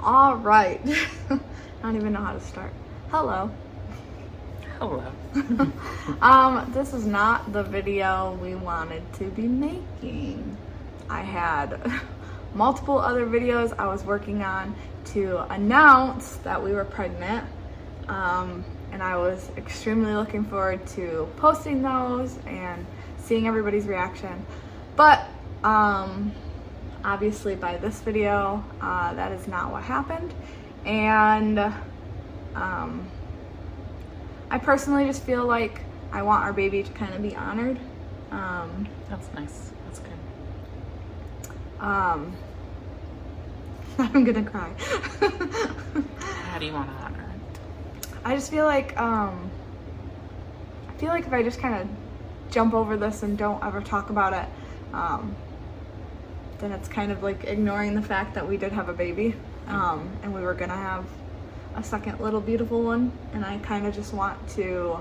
All right. I don't even know how to start. Hello. Hello. This is not the video we wanted to be making. I had multiple other videos I was working on to announce that we were pregnant. And I was extremely looking forward to posting those and seeing everybody's reaction. But obviously by this video, that is not what happened. And I personally just feel like I want our baby to kind of be honored. That's nice. That's good. I'm gonna cry. How do you want to honor it? I just feel like if I just kind of jump over this and don't ever talk about it, then it's kind of like ignoring the fact that we did have a baby, and we were gonna have a second little beautiful one. And I kind of just want to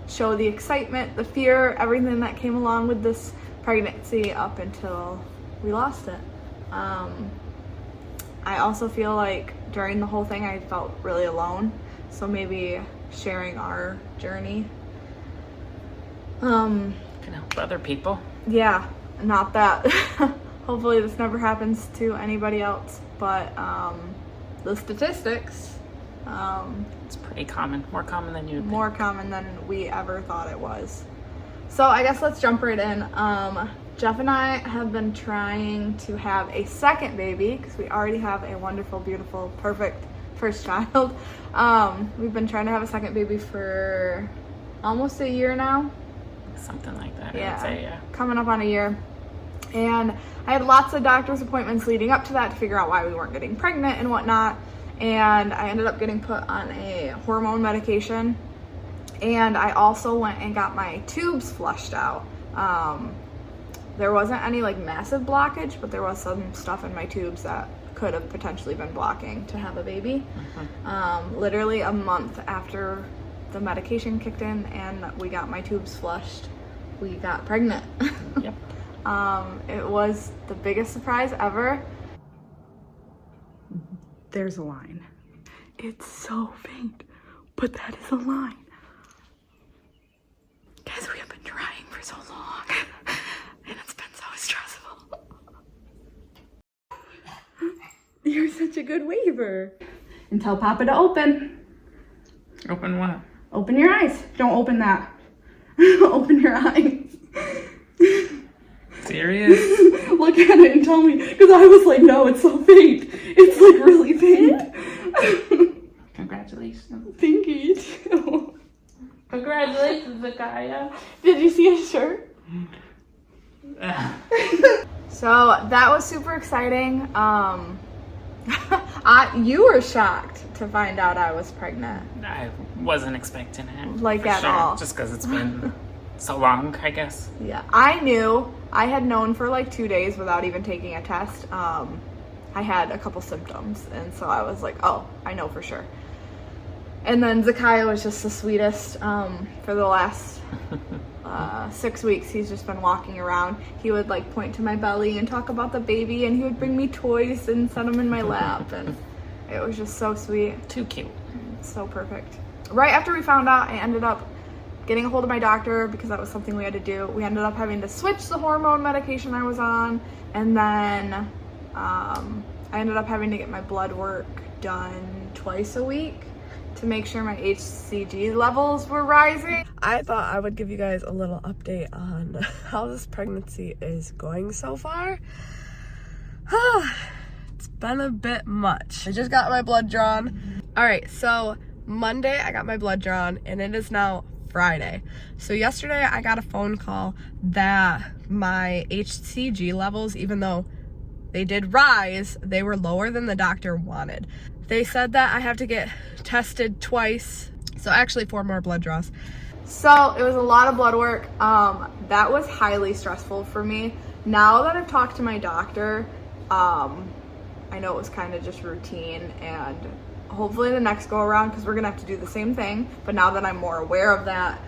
show the excitement, the fear, everything that came along with this pregnancy up until we lost it. I also feel like during the whole thing I felt really alone, so maybe sharing our journey Can help other people. yeah, not that hopefully this never happens to anybody else, but the statistics, It's pretty common. More common than you would more common than we ever thought it was. So I guess let's jump right in. Jeff and I have been trying to have a second baby because we already have a wonderful, beautiful, perfect first child. We've been trying to have a second baby for almost a year now. think. Something like that. Yeah, I would say, yeah. coming up on a year. And I had lots of doctor's appointments leading up to that to figure out why we weren't getting pregnant and whatnot. And I ended up getting put on a hormone medication. And I also went and got my tubes flushed out. There wasn't any like massive blockage, but there was some stuff in my tubes that could have potentially been blocking to have a baby. Literally a month after the medication kicked in and we got my tubes flushed, we got pregnant. Yep. It was the biggest surprise ever. There's a line. It's so faint, but that is a line. Guys, we have been trying for so long, and it's been so stressful. You're such a good waver. And tell Papa to open. Open what? Open your eyes. Don't open that. Open your eyes. Serious? Look at it and tell me, because I was like, no, it's so faint. It's like really faint. Congratulations. Thank you too. Congratulations, Zakaya. Did you see his shirt? So that was super exciting. You were shocked to find out I was pregnant. I wasn't expecting it. Like for at sure, all. Just because it's been so long, I guess. Yeah, I knew. I had known for like 2 days without even taking a test. I had a couple symptoms, and so I was like, oh, I know for sure. And then Zakaya was just the sweetest. For the last 6 weeks, he's just been walking around. He would like point to my belly and talk about the baby, and he would bring me toys and set them in my lap, and it was just so sweet. Too cute. So perfect. Right after we found out, I ended up getting a hold of my doctor because that was something we had to do. We ended up having to switch the hormone medication I was on, and then I ended up having to get my blood work done twice a week to make sure my HCG levels were rising. I thought I would give you guys a little update on how this pregnancy is going so far. It's been a bit much. I just got my blood drawn. All right, so Monday I got my blood drawn and it is now Friday. So yesterday I got a phone call that my HCG levels, even though they did rise, they were lower than the doctor wanted. They said that I have to get tested twice. So actually 4 more blood draws. So it was a lot of blood work. That was highly stressful for me. Now that I've talked to my doctor, I know it was kind of just routine, and hopefully the next go around, because we're gonna have to do the same thing, but now that I'm more aware of that,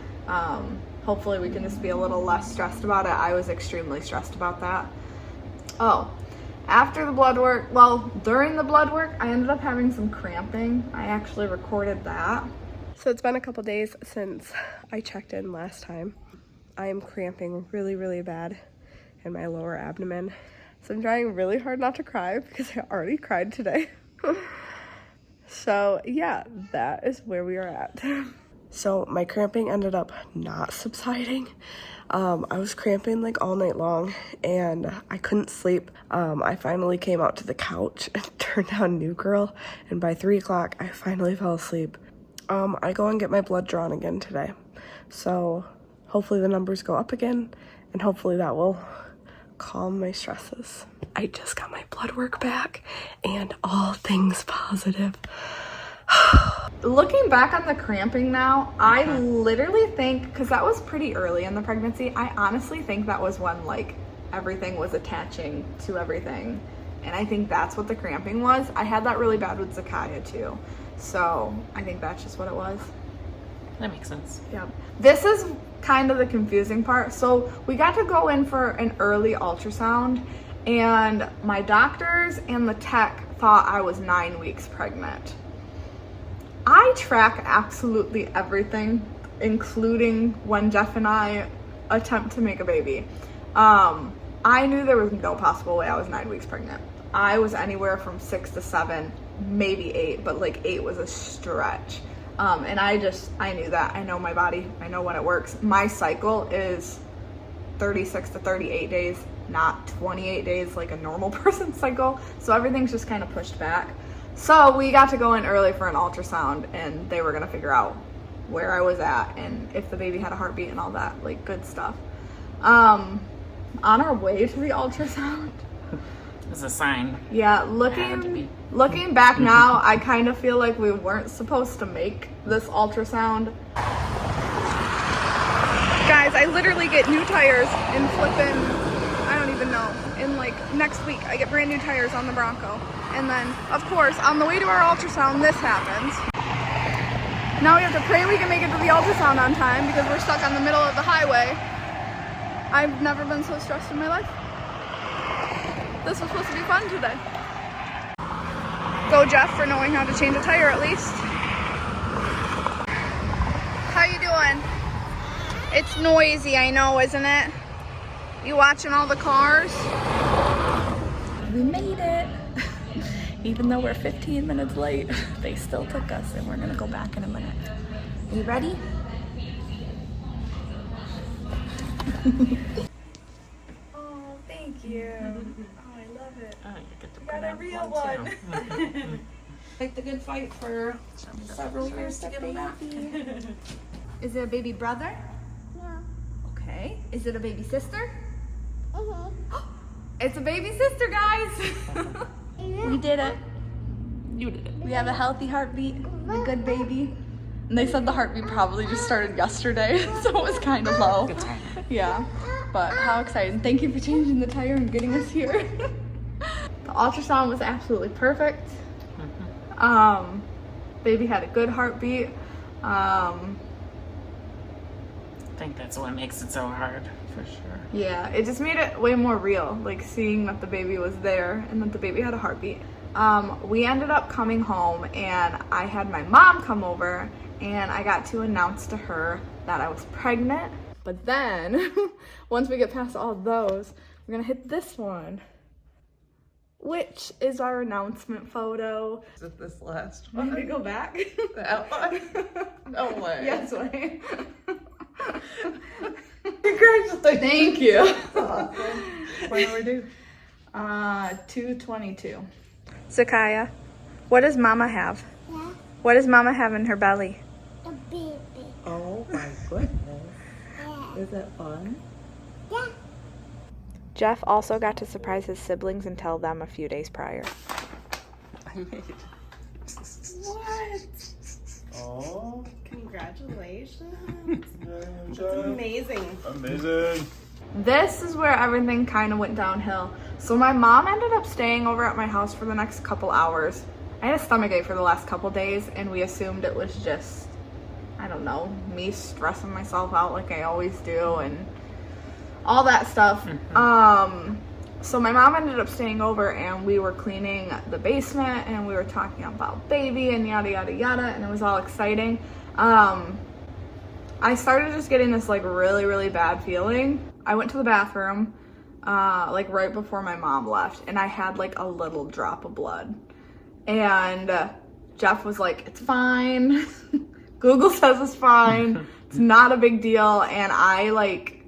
hopefully we can just be a little less stressed about it. I was extremely stressed about that. Oh, after the blood work, well, during the blood work, I ended up having some cramping. I actually recorded that. So it's been a couple days since I checked in last time. I am cramping really, really bad in my lower abdomen. So I'm trying really hard not to cry because I already cried today. So yeah, that is where we are at. So my cramping ended up not subsiding. I was cramping like all night long and I couldn't sleep. I finally came out to the couch and turned on New Girl, and by 3 o'clock I finally fell asleep. I go and get my blood drawn again today. So hopefully the numbers go up again and hopefully that will calm my stresses. I just got my blood work back and all things positive. Looking back on the cramping now, I literally think, because that was pretty early in the pregnancy, I honestly think that was when like everything was attaching to everything. And I think that's what the cramping was. I had that really bad with Zakaya too. So I think that's just what it was. That makes sense. Yep. This is kind of the confusing part. So we got to go in for an early ultrasound and my doctors and the tech thought I was 9 weeks pregnant. I track absolutely everything, including when Jeff and I attempt to make a baby. I knew there was no possible way I was 9 weeks pregnant. I was anywhere from 6 to 7, maybe 8, but like 8 was a stretch. And I knew that. I know my body. I know when it works. My cycle is 36 to 38 days, not 28 days like a normal person's cycle. So everything's just kind of pushed back. So we got to go in early for an ultrasound and they were going to figure out where I was at and if the baby had a heartbeat and all that, like good stuff. On our way to the ultrasound. It's a sign. Yeah, looking back now, I kind of feel like we weren't supposed to make this ultrasound. Guys, I literally get new tires and flipping, I don't even know, in like next week I get brand new tires on the Bronco. And then, of course, on the way to our ultrasound, this happens. Now we have to pray we can make it to the ultrasound on time because we're stuck on the middle of the highway. I've never been so stressed in my life. This was supposed to be fun today. Go Jeff for knowing how to change a tire at least. How you doing? It's noisy, I know, isn't it? You watching all the cars? We made it. Even though we're 15 minutes late, they still took us and we're gonna go back in a minute. Are you ready? Oh, thank you. Oh, I love it. Oh, you get to Got put a up real one, one. too. Like the good fight for several years to get a baby. Is it a baby brother? No. Okay. Is it a baby sister? Mm-hmm. It's a baby sister, guys. We did it. You did it. We have a healthy heartbeat, a good baby. And they said the heartbeat probably just started yesterday, so it was kind of low. Good time. Yeah, but how exciting. Thank you for changing the tire and getting us here. The ultrasound was absolutely perfect. Baby had a good heartbeat. I think that's what makes it so hard, for sure. Yeah, it just made it way more real, like seeing that the baby was there and that the baby had a heartbeat. We ended up coming home and I had my mom come over and I got to announce to her that I was pregnant. But then, once we get past all those, we're gonna hit this one, which is our announcement photo. Is it this last Want one? me to go back? That one? No way. Yes, way. Congratulations. Thank you. Awesome. When are we due? 2:22. Zakaya, what does Mama have? Yeah. What does Mama have in her belly? A baby. Oh my goodness. Yeah. Is that fun? Yeah. Jeff also got to surprise his siblings and tell them a few days prior. I made it. What? Oh. Congratulations. It's amazing. Amazing. This is where everything kind of went downhill. So my mom ended up staying over at my house for the next couple hours. I had a stomachache for the last couple days and we assumed it was just, I don't know, me stressing myself out like I always do and all that stuff. So my mom ended up staying over and we were cleaning the basement and we were talking about baby and yada, yada, yada. And it was all exciting. I started just getting this like really, really bad feeling. I went to the bathroom, like right before my mom left, and I had like a little drop of blood. And Jeff was like, it's fine. Google says it's fine. It's not a big deal. And I like,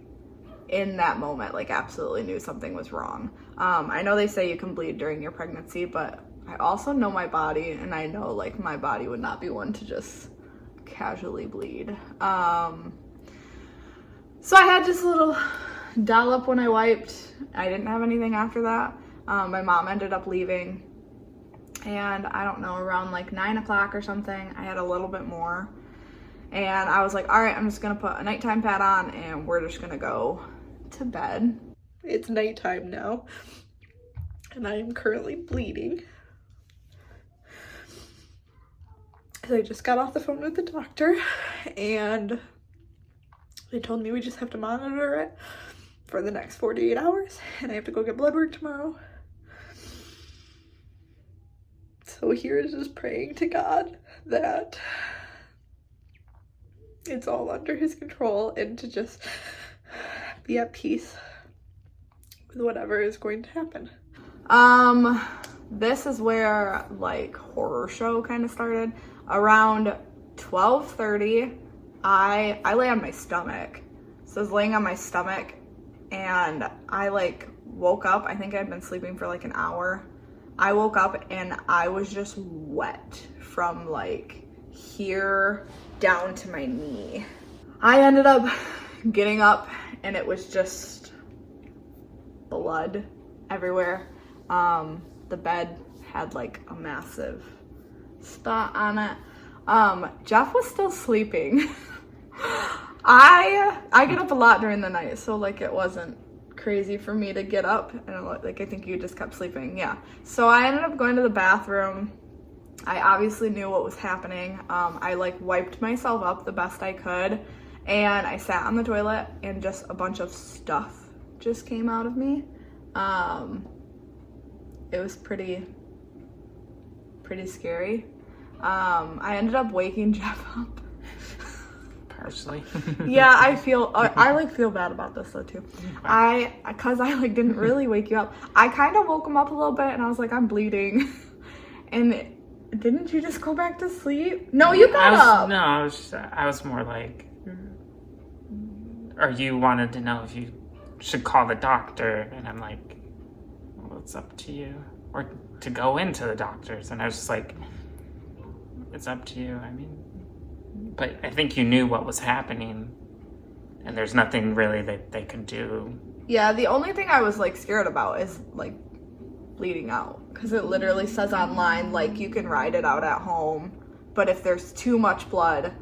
in that moment, like absolutely knew something was wrong. I know they say you can bleed during your pregnancy, but I also know my body, and I know like my body would not be one to just casually bleed. So I had just a little dollop when I wiped. I didn't have anything after that. My mom ended up leaving, and I don't know, around like 9 o'clock or something, I had a little bit more. And I was like, all right, I'm just gonna put a nighttime pad on and we're just gonna go to bed. It's nighttime now, and I am currently bleeding. I just got off the phone with the doctor, and they told me we just have to monitor it for the next 48 hours, and I have to go get blood work tomorrow. So here is just praying to God that it's all under his control and to just be at peace with whatever is going to happen. This is where like horror show kind of started. Around 12:30, I lay on my stomach. So I was laying on my stomach and I like woke up. I think I'd been sleeping for like an hour. I woke up and I was just wet from like here down to my knee. I ended up getting up and it was just blood everywhere. The bed had like a massive spot on it. Jeff was still sleeping. I get up a lot during the night, so like it wasn't crazy for me to get up, and like I think you just kept sleeping. Yeah. So I ended up going to the bathroom. I obviously knew what was happening. I like wiped myself up the best I could, and I sat on the toilet and just a bunch of stuff just came out of me. It was pretty scary. I ended up waking Jeff up. Partially. Yeah, I like feel bad about this though too. Cause I like didn't really wake you up. I kind of woke him up a little bit and I was like, I'm bleeding. And didn't you just go back to sleep? No, you got up. No, I was more like, or you wanted to know if you should call the doctor, and I'm like, well, it's up to you. Or to go into the doctors, and I was just like, it's up to you. I mean, but I think you knew what was happening, and there's nothing really that they could do. Yeah, the only thing I was like scared about is like bleeding out, because it literally says online like you can ride it out at home, but if there's too much blood,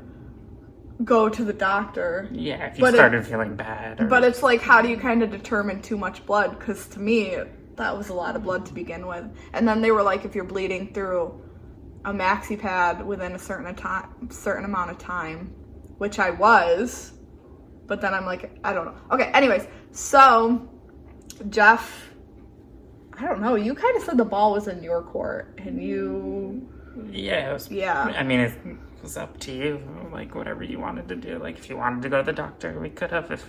go to the doctor. Yeah, if you started feeling bad. But it's like, how do you kind of determine too much blood? Because to me, that was a lot of blood to begin with. And then they were like, if you're bleeding through a maxi pad within a certain amount of time, which I was, but then I'm like, I don't know. Okay, anyways, so Jeff, I don't know, you kind of said the ball was in your court, and you... Yeah, I mean, it was up to you, like whatever you wanted to do. Like if you wanted to go to the doctor, we could have,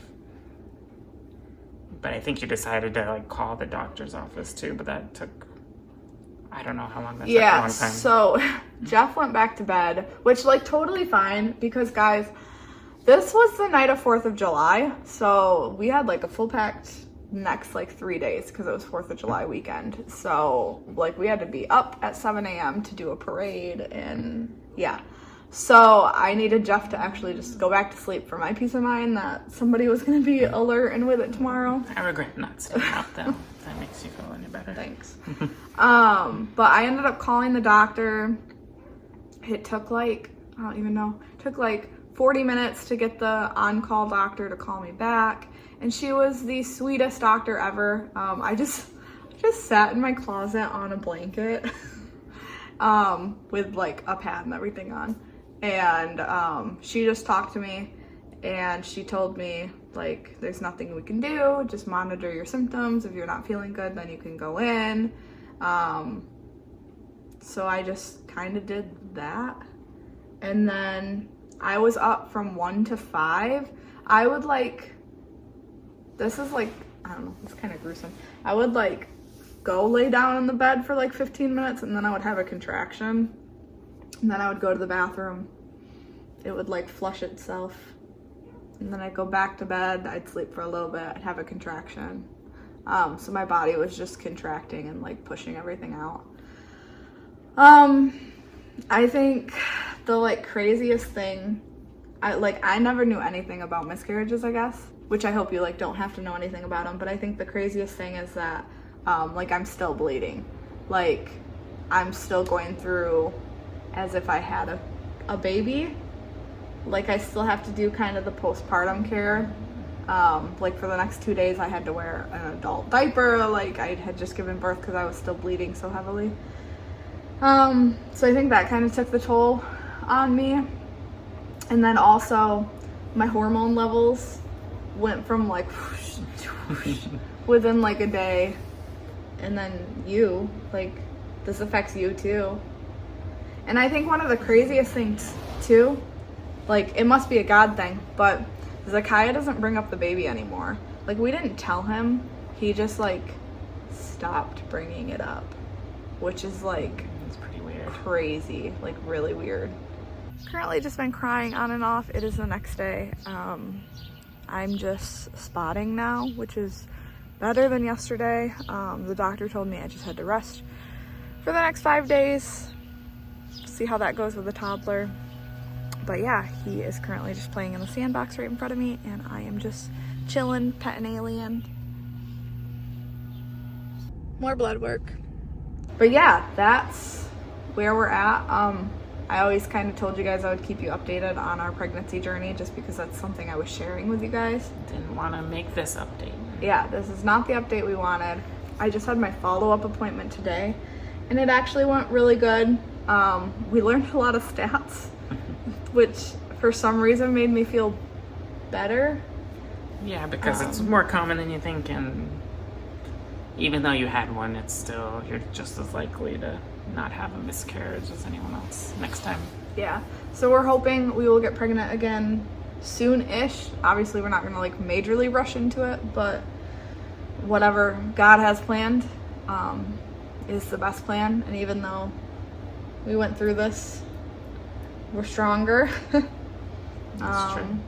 but I think you decided to like call the doctor's office too, but that took, I don't know how long that took, a long time. So Jeff went back to bed, which like totally fine, because guys, this was the night of 4th of July, so we had like a full packed next like 3 days because it was 4th of July weekend. So like we had to be up at 7 a.m. to do a parade, and yeah. So I needed Jeff to actually just go back to sleep for my peace of mind that somebody was going to be alert and with it tomorrow. I regret not staying out though. If that makes you feel any better. Thanks. But I ended up calling the doctor. It took like, I don't even know, it took like 40 minutes to get the on-call doctor to call me back. And she was the sweetest doctor ever. I just sat in my closet on a blanket with like a pad and everything on. And she just talked to me and she told me, like, there's nothing we can do, just monitor your symptoms. If you're not feeling good, then you can go in. So I just kind of did that. And then I was up from 1 to 5. I would like, this is like, I don't know, it's kind of gruesome. I would like go lay down in the bed for like 15 minutes and then I would have a contraction. And then I would go to the bathroom. It would like flush itself. And then I'd go back to bed. I'd sleep for a little bit. I'd have a contraction. So my body was just contracting and like pushing everything out. I think the like craziest thing, I never knew anything about miscarriages, I guess, which I hope you like don't have to know anything about them. But I think the craziest thing is that like I'm still bleeding. Like I'm still going through as if I had a baby. Like I still have to do kind of the postpartum care. Like for the next 2 days I had to wear an adult diaper. Like I had just given birth because I was still bleeding so heavily. So I think that kind of took the toll on me. And then also my hormone levels went from like within like a day. And then this affects you too. And I think one of the craziest things too, like it must be a God thing, but Zakiah doesn't bring up the baby anymore. Like we didn't tell him, he just like stopped bringing it up, which is like, It's pretty weird. Crazy, like really weird. Currently just been crying on and off. It is the next day. I'm just spotting now, which is better than yesterday. The doctor told me I just had to rest for the next 5 days. See how that goes with the toddler. But yeah, he is currently just playing in the sandbox right in front of me, and I am just chilling, petting Alien. More blood work. But yeah, that's where we're at. I always kind of told you guys I would keep you updated on our pregnancy journey just because that's something I was sharing with you guys. Didn't want to make this update. Yeah, this is not the update we wanted. I just had my follow-up appointment today, and it actually went really good. We learned a lot of stats, which for some reason made me feel better. Yeah, because it's more common than you think, and even though you had one, you're just as likely to not have a miscarriage as anyone else next time. Yeah, so we're hoping we will get pregnant again soon-ish. Obviously, we're not gonna like majorly rush into it, but whatever God has planned is the best plan. And even though we went through this, we're stronger. That's true.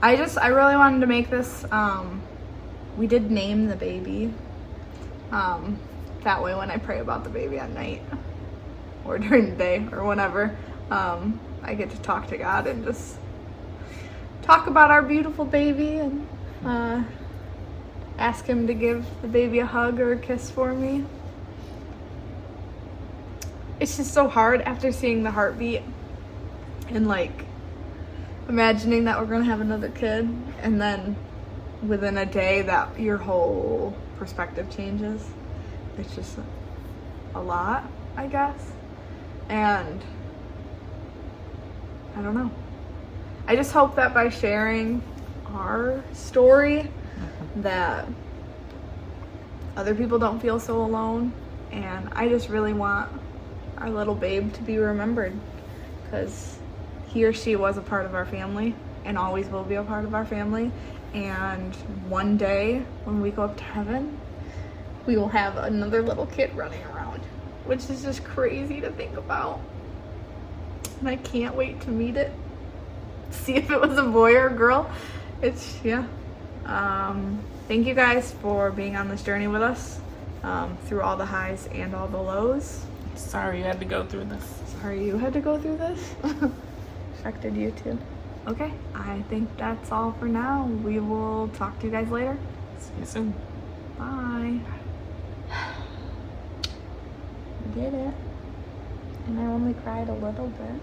I really wanted to make this. We did name the baby. That way when I pray about the baby at night or during the day or whenever, I get to talk to God and just talk about our beautiful baby and ask him to give the baby a hug or a kiss for me. It's just so hard after seeing the heartbeat and like imagining that we're gonna have another kid, and then within a day that your whole perspective changes. It's just a lot, I guess. And I don't know. I just hope that by sharing our story that other people don't feel so alone. And I just really want our little babe to be remembered, because he or she was a part of our family and always will be a part of our family. And one day when we go up to heaven, we will have another little kid running around, which is just crazy to think about. And I can't wait to meet it, see if it was a boy or a girl. Yeah. Thank you guys for being on this journey with us, through all the highs and all the lows. Sorry you had to go through this. Sorry you had to go through this. Affected you too. Okay, I think that's all for now. We will talk to you guys later. See you soon. Bye. We did it. And I only cried a little bit.